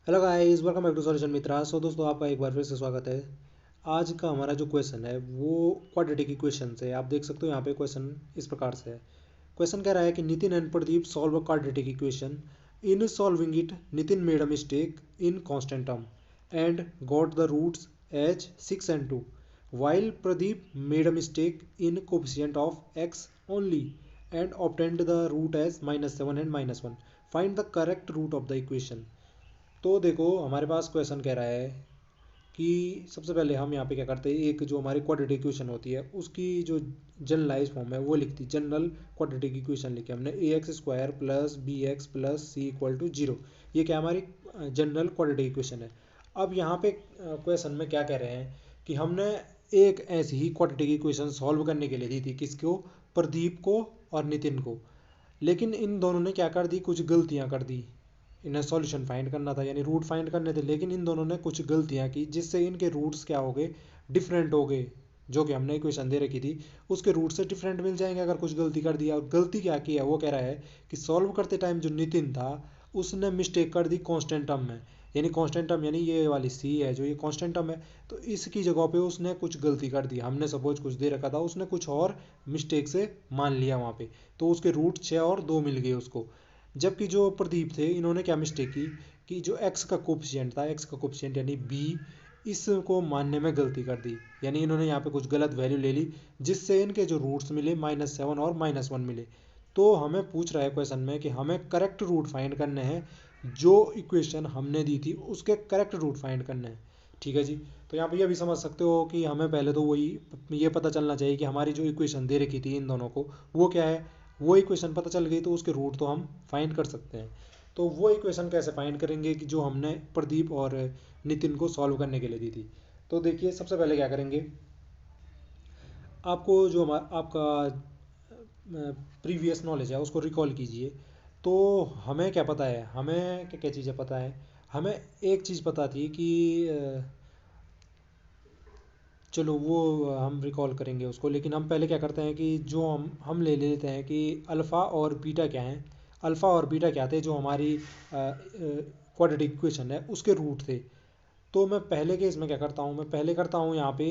Hello guys, welcome back to solution Mitra. So दोस्तों, आपका एक बार फिर से स्वागत है। आज का हमारा जो क्वेश्चन है वो क्वाड्रेटिक इक्वेशन से। आप देख सकते हो यहाँ पे क्वेश्चन इस प्रकार से है। क्वेश्चन कह रहा है कि Nitin and Pradeep solve a quadratic equation. In solving it Nitin made a mistake in constant term and got the roots as 6 and 2, while Pradeep made a mistake in coefficient of x only and obtained the root as -7 and -1. Find the correct root of the equation. तो देखो, हमारे पास question कह रहा है कि सबसे पहले हम यहाँ पे क्या करते हैं, एक जो हमारी क्वाड्रेटिक इक्वेशन होती है उसकी जो जनरलाइज फॉर्म है वो लिखती, जनरल क्वाड्रेटिक इक्वेशन लिखी हमने ax² plus B X plus C equal to 0। ये क्या हमारी जनरल क्वाड्रेटिक इक्वेशन है। अब यहाँ पे क्वेश्चन में क्या कह रहे हैं कि हमने एक ऐसी ही क्वाड्रेटिक इक्वेशन सॉल्व करने के लिए दी थी, किसको, प्रदीप को और नितिन को। लेकिन इन दोनों ने क्या कर दी, कुछ गलतियां कर दी। इन्हें सॉल्यूशन फाइंड करना था, यानी रूट फाइंड करने थे, लेकिन इन दोनों ने कुछ गलतियां की जिससे इनके रूट्स क्या हो गए, डिफरेंट हो गए। जो कि हमने इक्वेशन दे रखी थी उसके रूट से डिफरेंट मिल जाएंगे अगर कुछ गलती कर दिया। और गलती क्या की है वो कह रहा है कि सॉल्व करते टाइम जो नितिन था उसने मिस्टेक कर दी कांस्टेंट टर्म में। यानी कांस्टेंट टर्म यानी ये वाली सी है जो ये कांस्टेंट टर्म है, तो इसकी जगह पे उसने कुछ गलती कर दी। हमने सपोज कुछ दे रखा था, उसने कुछ और मिस्टेक से मान लिया वहाँ पे, तो उसके रूट 6 और 2 मिल गए उसको। जबकि जो प्रदीप थे इन्होंने क्या मिस्टेक की कि जो एक्स का कोफिशिएंट था, एक्स का कोफिशिएंट यानी बी, इसको मानने में गलती कर दी। यानी इन्होंने यहाँ पे कुछ गलत वैल्यू ले ली जिससे इनके जो रूट्स मिले -7 और -1 मिले। तो हमें पूछ रहा है क्वेश्चन में कि हमें करेक्ट रूट फाइंड करने हैं, जो इक्वेशन हमने दी थी उसके करेक्ट रूट फाइंड करने हैं। ठीक है जी। तो यहाँ पे ये भी समझ सकते हो कि हमें पहले तो वही ये पता चलना चाहिए कि हमारी जो इक्वेशन दे रखी थी इन दोनों को वो क्या है। वो इक्वेशन पता चल गई तो उसके रूट तो हम फाइंड कर सकते हैं। तो वो इक्वेशन कैसे फाइंड करेंगे कि जो हमने प्रदीप और नितिन को सॉल्व करने के लिए दी थी। तो देखिए, सबसे पहले क्या करेंगे, आपको जो आपका प्रीवियस नॉलेज है उसको रिकॉल कीजिए। तो हमें क्या पता है, हमें क्या क्या चीज़ें पता है। हमें एक चीज़ पता थी कि चलो वो हम रिकॉल करेंगे उसको, लेकिन हम पहले क्या करते हैं कि जो हम ले लेते हैं कि अल्फ़ा और बीटा क्या हैं। अल्फ़ा और बीटा क्या थे, जो हमारी क्वाड्रेटिक इक्वेशन है उसके रूट थे। तो मैं पहले केस में क्या करता हूँ, मैं पहले करता हूँ यहाँ पे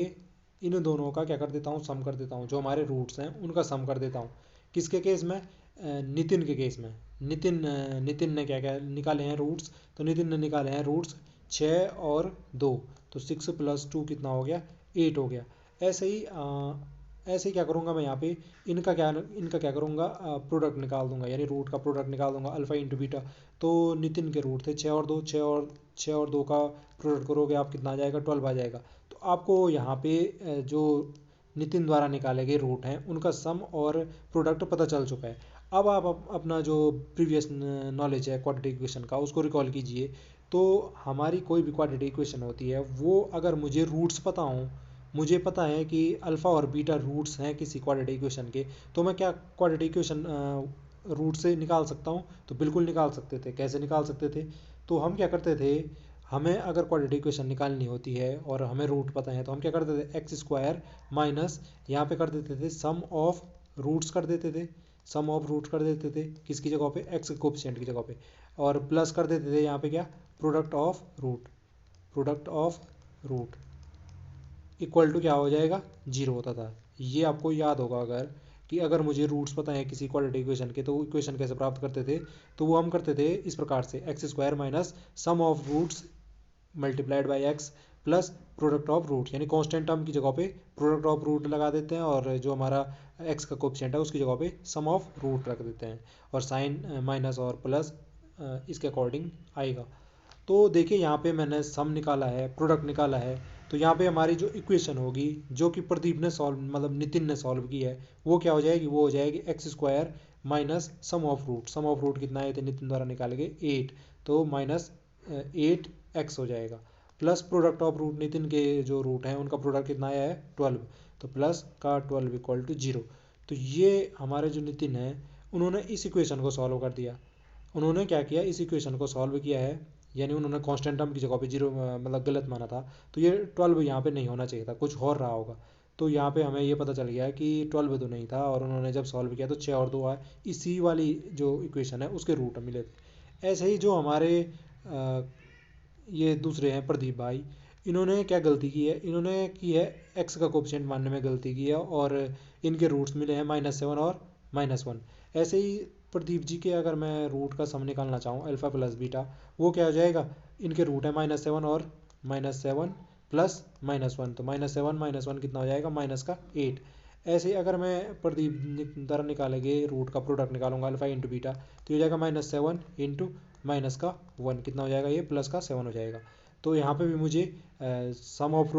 इन दोनों का क्या कर देता हूँ, सम कर देता हूँ। जो हमारे रूट्स हैं उनका सम कर देता हूँ। किसके केस में, नितिन के केस में। नितिन ने क्या क्या निकाले हैं रूट्स, तो नितिन ने निकाले हैं रूट्स 6 और 2। तो 6 + 2 कितना हो गया, 8 हो गया। ऐसे ही ऐसे ही क्या करूँगा मैं यहाँ पे, इनका क्या करूँगा, प्रोडक्ट निकाल दूंगा, यानी रूट का प्रोडक्ट निकाल दूंगा, अल्फ़ा इंटू बीटा। तो नितिन के रूट थे 6 और 2, 6 और 2 का प्रोडक्ट करोगे आप, कितना आ जाएगा, 12 आ जाएगा। तो आपको यहाँ पे जो नितिन द्वारा निकाले गए रूट हैं उनका सम और प्रोडक्ट पता चल चुका है। अब आप अपना जो प्रीवियस नॉलेज है क्वाड्रेटिक इक्वेशन का उसको रिकॉल कीजिए। तो हमारी कोई भी क्वाड्रेटिक इक्वेशन होती है वो अगर मुझे रूट्स पता हों, मुझे पता है कि अल्फ़ा और बीटा रूट्स हैं किसी क्वाड्रेटिक इक्वेशन के, तो मैं क्या क्वाड्रेटिक इक्वेशन रूट से निकाल सकता हूँ। तो बिल्कुल निकाल सकते थे। कैसे निकाल सकते थे, तो हम क्या करते थे, हमें अगर क्वाड्रेटिक इक्वेशन निकालनी होती है और हमें रूट पता है तो हम क्या करते थे, x² माइनस यहाँ पे कर देते थे सम ऑफ रूट्स कर देते थे। सम ऑफ रूट कर देते थे किसकी जगह पे, एक्स कोफिशिएंट की जगह पे। और प्लस कर देते थे यहाँ पे क्या, product of root. Product of root equal to क्या हो जाएगा, 0 होता था। ये आपको याद होगा अगर, कि अगर मुझे रूट्स पता है किसी क्वाड्रेटिक इक्वेशन के तो इक्वेशन कैसे प्राप्त करते थे। तो वो हम करते थे इस प्रकार से, x² minus sum of roots multiplied by X plus product of root, यानी कांस्टेंट टर्म की जगह पे प्रोडक्ट ऑफ रूट लगा देते हैं और जो हमारा एक्स का कोफिशिएंट है उसकी जगह पे सम ऑफ रूट रख देते हैं। और साइन माइनस और प्लस इसके अकॉर्डिंग आएगा। तो देखिए यहाँ पे मैंने सम निकाला है, प्रोडक्ट निकाला है। तो यहाँ पे हमारी जो इक्वेशन होगी जो कि प्रदीप ने सॉल्व मतलब नितिन ने सॉल्व की है, वो क्या हो जाएगी, वो हो जाएगी x² minus sum of root. Sum of root कितना है, तो नितिन द्वारा निकाले गए 8, तो -8x हो जाएगा। Plus product of root, Nitin के जो रूट हैं उनका प्रोडक्ट कितना आया है, 12। तो प्लस का 12 इक्वल टू 0। तो ये हमारे जो नितिन है उन्होंने इस इक्वेशन को सॉल्व कर दिया। उन्होंने क्या किया, इस इक्वेशन को सॉल्व किया है, यानी उन्होंने कांस्टेंट टर्म की जगह पे 0 मतलब गलत माना था। तो ये 12 यहाँ पे नहीं होना चाहिए था, कुछ और रहा होगा। तो यहाँ पे हमें ये पता चल गया कि 12 तो नहीं था, और उन्होंने जब सॉल्व किया तो 6 और 2 आए। इसी वाली जो इक्वेशन है उसके रूट मिले थे। ऐसे ही जो हमारे ये दूसरे हैं प्रदीप भाई, इन्होंने क्या गलती की है, इन्होंने की है एक्स का कोफिशिएंट मानने में गलती की है, और इनके रूट्स मिले हैं -7 और -1। ऐसे ही प्रदीप जी के अगर मैं रूट का सम निकालना चाहूँ अल्फ़ा प्लस बीटा, वो क्या हो जाएगा, इनके रूट है -7 और -7 प्लस -1, तो -7 -1 कितना हो जाएगा, -8। ऐसे ही अगर मैं प्रदीप द्वारा निकाले गए रूट का प्रोडक्ट निकालूंगा अल्फ़ा इंटू बीटा, तो ये हो जाएगा -7 इंटू -1, कितना हो जाएगा, ये +7 हो जाएगा। तो यहाँ पे भी मुझे sum of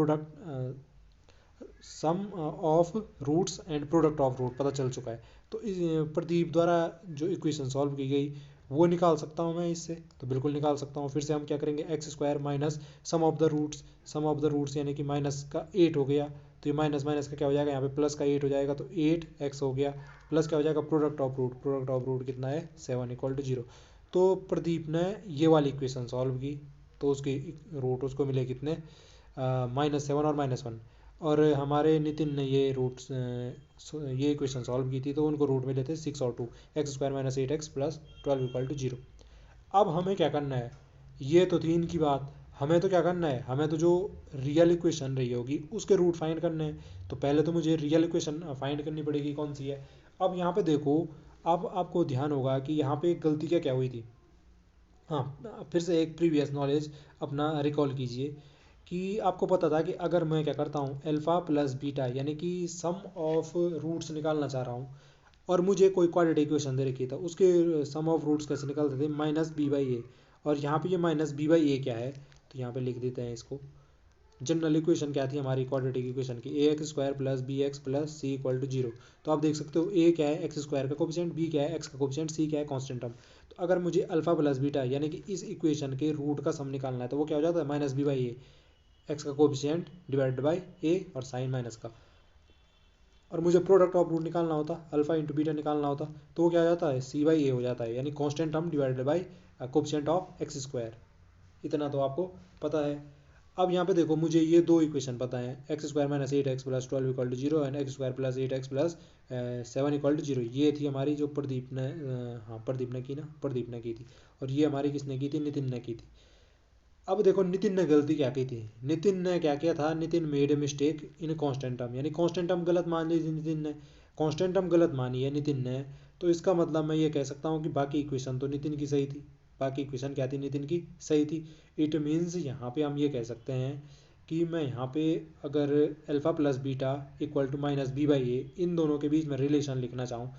roots and product of root पता चल चुका है। तो इस प्रदीप द्वारा जो इक्वेशन सॉल्व की गई वो निकाल सकता हूँ मैं इससे, तो बिल्कुल निकाल सकता हूँ। फिर से हम क्या करेंगे, X square minus sum of the roots यानी कि माइनस का 8 हो गया, तो ये माइनस माइनस का क्या हो जाएगा, यहाँ पे प्लस का 8 हो जाएगा, तो 8x हो गया, प्लस क्या हो जाएगा, प्रोडक्ट ऑफ रूट कितना है, 7 = 0। तो प्रदीप ने ये वाली इक्वेशन सॉल्व की, तो उसकी रूट उसको मिले कितने, -7 और -1। और हमारे नितिन ने ये ये इक्वेशन सॉल्व की थी, तो उनको रूट मिले थे 6 और 2, x square minus 8x plus 12 = 0। अब हमें क्या करना है, ये तो थी इनकी बात, हमें तो क्या करना है, हमें तो जो रियल इक्वेशन रही होगी उसके रूट फाइंड करने हैं। तो पहले तो मुझे रियल इक्वेशन फाइंड करनी पड़ेगी, कौन सी है। अब यहाँ पे देखो, अब आपको ध्यान होगा कि यहाँ पे गलती क्या क्या हुई थी। हाँ, फिर से एक प्रीवियस नॉलेज अपना रिकॉल कीजिए कि आपको पता था कि अगर मैं क्या करता हूँ अल्फ़ा प्लस बीटा यानी कि सम ऑफ रूट्स निकालना चाह रहा हूँ, और मुझे कोई क्वाड्रेटिक इक्वेशन दे रखी था, उसके सम ऑफ रूट्स कैसे निकालते थे, -b/a। और यहाँ पे ये -b/a क्या है, तो यहाँ पे लिख देते हैं इसको। जनरल इक्वेशन क्या थी हमारी क्वाड्रेटिक इक्वेशन की, ax² + bx + c = 0। तो आप देख सकते हो a क्या है, x² का कोफिशिएंट, b क्या है, x का कोफिशिएंट, c क्या है, कांस्टेंट टर्म। तो अगर मुझे अल्फा प्लस बीटा यानी कि इस इक्वेशन के रूट का सम निकालना है, तो वो क्या हो जाता है, -b/a, एक्स का कोफिशिएंट डिवाइडेड बाई ए और साइन माइनस का। और मुझे प्रोडक्ट ऑफ रूट निकालना होता, अल्फा इंटू बीटा निकालना होता, तो वो क्या हो जाता है, c/a हो जाता है, यानी constant term divided by coefficient of x²। इतना तो आपको पता है। अब यहाँ पे देखो, मुझे ये दो इक्वेशन पता है, x² minus 8x plus 12 = 0 and x² plus 8x plus 7 = 0। ये थी हमारी जो प्रदीप ने प्रदीप ने की थी, और ये हमारी किसने की थी, नितिन ने की थी। अब देखो नितिन ने गलती क्या की थी, नितिन ने क्या किया था, Nitin made a mistake in constant term, यानी कांस्टेंट टर्म गलत मान ली थी नितिन ने, कांस्टेंट टर्म गलत मानी है नितिन ने। तो इसका मतलब मैं ये कह सकता हूँ कि बाकी इक्वेशन तो नितिन की सही थी, बाकी इक्वेशन क्या थी, नितिन की सही थी। इट मीन्स यहाँ पे हम ये कह सकते हैं कि मैं यहाँ पे अगर alpha plus beta equal to -b/a इन दोनों के बीच में रिलेशन लिखना चाहूँ,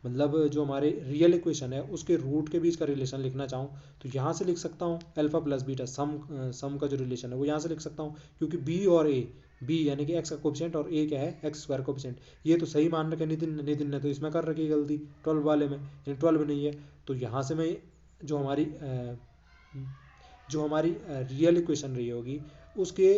मतलब जो हमारे रियल इक्वेशन है उसके रूट के बीच का रिलेशन लिखना चाहूँ, तो यहाँ से लिख सकता हूँ अल्फ़ा प्लस बीटा सम का जो रिलेशन है वो यहाँ से लिख सकता हूँ, क्योंकि बी और ए, बी यानी कि एक्स का कोफिशिएंट और ए क्या है, x² कोफिशिएंट, ये तो सही मान रखे नितिन ने तो इसमें कर रखी गलती 12 वाले में, यानी 12 नहीं है। तो यहाँ से मैं जो हमारी रियल इक्वेशन रही होगी उसके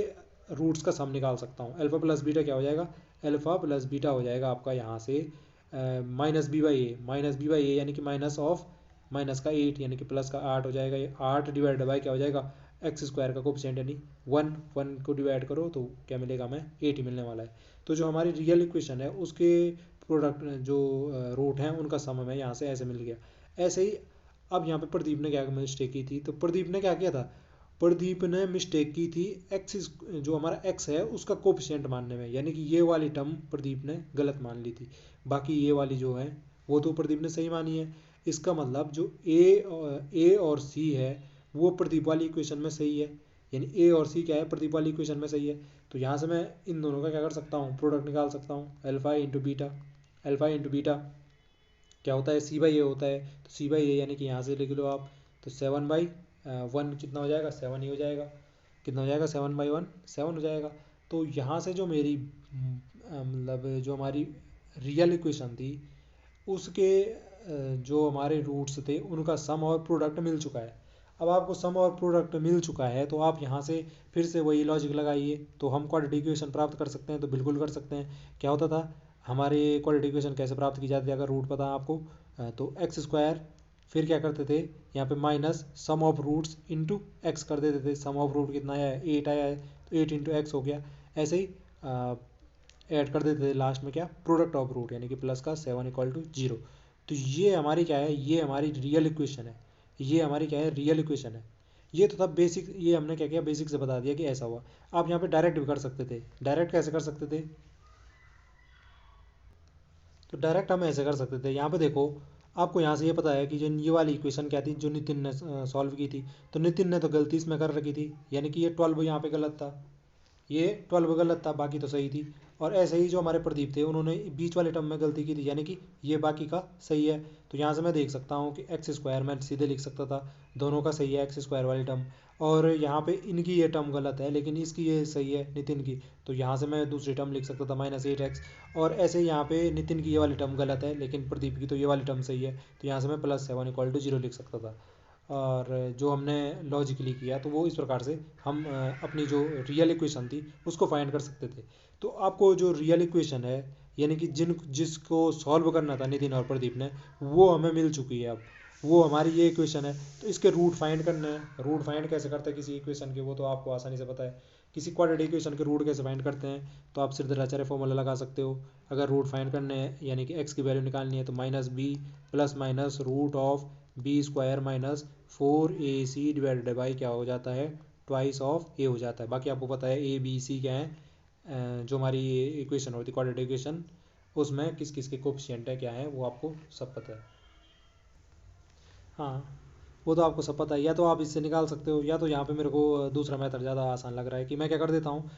रूट्स का सम निकाल सकता हूँ। अल्फ़ा प्लस बीटा क्या हो जाएगा, अल्फ़ा प्लस बीटा हो जाएगा आपका यहाँ से -b/a यानी कि माइनस ऑफ माइनस का 8 यानी कि प्लस का 8 हो जाएगा, ये 8 डिवाइड बाई क्या हो जाएगा, x² का कोफिशिएंट यानी 1 को डिवाइड करो तो क्या मिलेगा, हमें 8 ही मिलने वाला है। तो जो हमारी रियल इक्वेशन है उसके प्रोडक्ट जो रूट हैं उनका सम हमें यहाँ से ऐसे मिल गया। ऐसे ही अब यहाँ पे प्रदीप ने क्या मिस्टेक की थी, तो प्रदीप ने क्या किया था, प्रदीप ने मिस्टेक की थी एक्स, जो हमारा एक्स है उसका कोफिशिएंट मानने में, यानी कि ये वाली टर्म प्रदीप ने गलत मान ली थी, बाकी ये वाली जो है वो तो प्रदीप ने सही मानी है। इसका मतलब जो ए और सी है वो प्रदीप वाली इक्वेशन में सही है, यानी ए और सी क्या है, प्रदीप वाली इक्वेशन में सही है। तो यहाँ से मैं इन दोनों का क्या कर सकता हूँ, प्रोडक्ट निकाल सकता हूँ, अल्फ़ा इंटू बीटा क्या होता है, c/a होता है, तो c/a यानी कि यहाँ से लिख लो आप, तो 7/1 कितना हो जाएगा, 7 ही हो जाएगा, कितना हो जाएगा, 7/1 7 हो जाएगा। तो यहाँ से जो मेरी मतलब जो हमारी रियल इक्वेशन थी उसके जो हमारे रूट्स थे उनका सम और प्रोडक्ट मिल चुका है। अब आपको सम और प्रोडक्ट मिल चुका है तो आप यहाँ से फिर से वही लॉजिक लगाइए, तो हम क्वाड्रेटिक इक्वेशन प्राप्त कर सकते हैं, तो बिल्कुल कर सकते हैं। क्या होता था, हमारे क्वाड्रेटिक इक्वेशन कैसे प्राप्त की जाती है, अगर रूट पता है आपको, तो x², फिर क्या करते थे यहाँ पे minus sum of roots into X कर देते थे, सम ऑफ रूट कितना आया है, 8 आया है, तो 8 इंटू एक्स हो गया। ऐसे ही ऐड कर देते थे लास्ट में क्या, प्रोडक्ट ऑफ रूट यानी कि प्लस का 7 = 0। तो ये हमारी क्या है, ये हमारी रियल इक्वेशन है, ये हमारी क्या है, रियल इक्वेशन है। ये तो था बेसिक, ये हमने क्या किया बेसिक से बता दिया कि ऐसा हुआ। आप यहाँ पे डायरेक्ट भी कर सकते थे। डायरेक्ट कैसे कर सकते थे? तो डायरेक्ट हम ऐसे कर सकते थे, यहाँ पे देखो आपको यहाँ से ये पता है कि जो ये वाली इक्वेशन क्या थी जो नितिन ने सॉल्व की थी, तो नितिन ने तो गलती इसमें कर रखी थी, यानी कि ये 12 यहाँ पे गलत था, ये 12 गलत था, बाकी तो सही थी। और ऐसे ही जो हमारे प्रदीप थे उन्होंने बीच वाले टर्म में गलती की थी, यानी कि ये बाकी का सही है। तो यहाँ से मैं देख सकता हूँ कि एक्स स्क्वायर मैं सीधे लिख सकता था, दोनों का सही है एक्स स्क्वायर वाली टर्म। और यहाँ पे इनकी ये टर्म गलत है लेकिन इसकी ये सही है नितिन की, तो यहाँ से मैं दूसरी टर्म लिख सकता था -8x। और ऐसे ही यहाँ पे नितिन की ये वाली टर्म गलत है लेकिन प्रदीप की तो ये वाली टर्म सही है, तो यहाँ से मैं +7 = 0 लिख सकता था। और जो हमने लॉजिकली किया तो वो इस प्रकार से हम अपनी जो रियल इक्वेशन थी उसको फाइंड कर सकते थे। तो आपको जो रियल इक्वेशन है, यानी कि जिसको सॉल्व करना था नितिन और प्रदीप ने, वो हमें मिल चुकी है अब। वो हमारी ये इक्वेशन है, तो इसके रूट फाइंड करने हैं। रूट फाइंड कैसे करते हैं किसी इक्वेशन के, वो तो आपको आसानी से पता है। किसी क्वाड्रेटिक इक्वेशन के रूट कैसे फाइंड करते हैं, तो आप सिर्फ फॉर्मूला लगा सकते हो। अगर रूट फाइंड करने हैं यानी कि एक्स की वैल्यू निकालनी है, तो -b plus minus root of B square -4ac divided by क्या हो जाता है, ट्वाइस ऑफ ए हो जाता है। बाकी आपको पता है ए बी सी क्या है, जो हमारी इक्वेशन होती है क्वाड्रेटिक इक्वेशन, उसमें किस किस के कोफिशिएंट है क्या है वो आपको सब पता है। हाँ, वो तो आपको सब पता है। या तो आप इससे निकाल सकते हो, या तो यहाँ पे मेरे को दूसरा मेथड ज़्यादा आसान लग रहा है कि मैं क्या कर देता हूँ,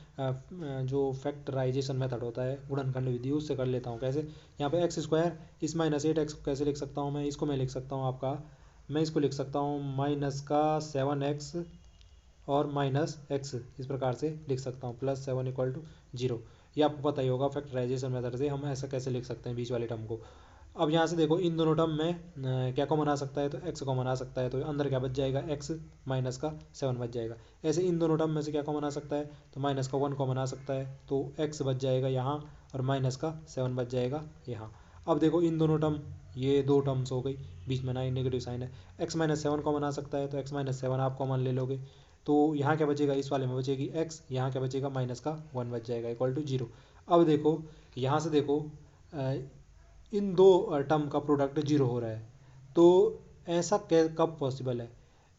जो फैक्टराइजेशन मेथड होता है गुणनखंड विधि, उससे कर लेता हूँ। कैसे? यहाँ पे एक्स स्क्वायर इस -8x को कैसे लिख सकता हूँ मैं, इसको मैं लिख सकता हूँ आपका, मैं इसको लिख सकता हूँ -7x और -x, इस प्रकार से लिख सकता हूँ, +7 = 0। ये आपको पता ही होगा फैक्टराइजेशन मेथड से हम ऐसा कैसे लिख सकते हैं बीच वाले टर्म को। अब यहाँ से देखो इन दोनों टर्म में क्या कॉमन आ सकता है, तो x कॉमन आ सकता है, तो अंदर क्या बच जाएगा, x माइनस का 7 बच जाएगा। ऐसे इन दोनों टर्म में से क्या कॉमन आ सकता है, तो -1 कॉमन आ सकता है, तो x बच जाएगा यहाँ और -7 बच जाएगा यहाँ। अब देखो इन दोनों टर्म, ये दो टर्म्स हो गई, बीच में ना नेगेटिव साइन है, x -7 कॉमन आ सकता है, तो x -7 आप कॉमन ले लोगे, तो यहाँ क्या बचेगा, इस वाले में बचेगी x, यहाँ क्या बचेगा, -1 बच जाएगा = 0। अब देखो यहाँ से देखो इन दो टर्म का प्रोडक्ट 0 हो रहा है, तो ऐसा कब पॉसिबल है?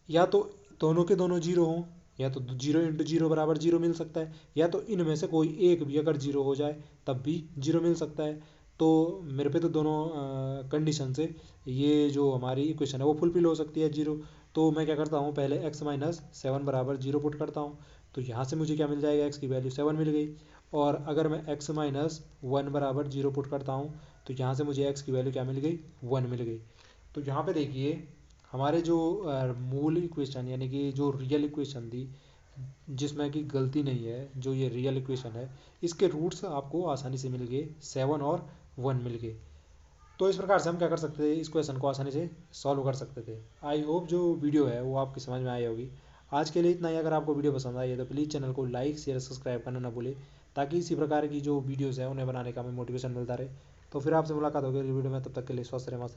या तो दोनों के दोनों 0 हों, या तो 0 × 0 = 0 मिल सकता है, या तो इनमें से कोई एक भी अगर 0 हो जाए तब भी 0 मिल सकता है। तो मेरे पे तो दोनों कंडीशन से ये जो हमारी इक्वेशन है वो फुलफिल हो सकती है 0। तो मैं क्या करता हूँ, पहले x -7 = 0 पुट करता हूँ, तो यहाँ से मुझे क्या मिल जाएगा, x की वैल्यू 7 मिल गई। और अगर मैं x -1 = 0 पुट करता हूँ, तो यहाँ से मुझे x की वैल्यू क्या मिल गई, 1 मिल गई। तो यहाँ पे देखिए हमारे जो मूल इक्वेशन यानी कि जो रियल इक्वेशन थी, जिसमें कि गलती नहीं है, जो ये रियल इक्वेशन है, इसके रूट्स आपको आसानी से मिल गए, 7 और 1 मिल गए। तो इस प्रकार से हम क्या कर सकते थे, इस क्वेश्चन को आसानी से सॉल्व कर सकते थे। आई होप जो वीडियो है वो आपकी समझ में आई होगी। आज के लिए इतना ही। अगर आपको वीडियो पसंद आई है तो प्लीज़ चैनल को लाइक शेयर सब्सक्राइब करना ना भूलें, ताकि इसी प्रकार की जो वीडियोज़ है उन्हें बनाने का हमें मोटिवेशन मिलता रहे। तो फिर आपसे मुलाकात होगी अगली वीडियो में, तब तक के लिए स्वस्थ रहें, मस्त रहें।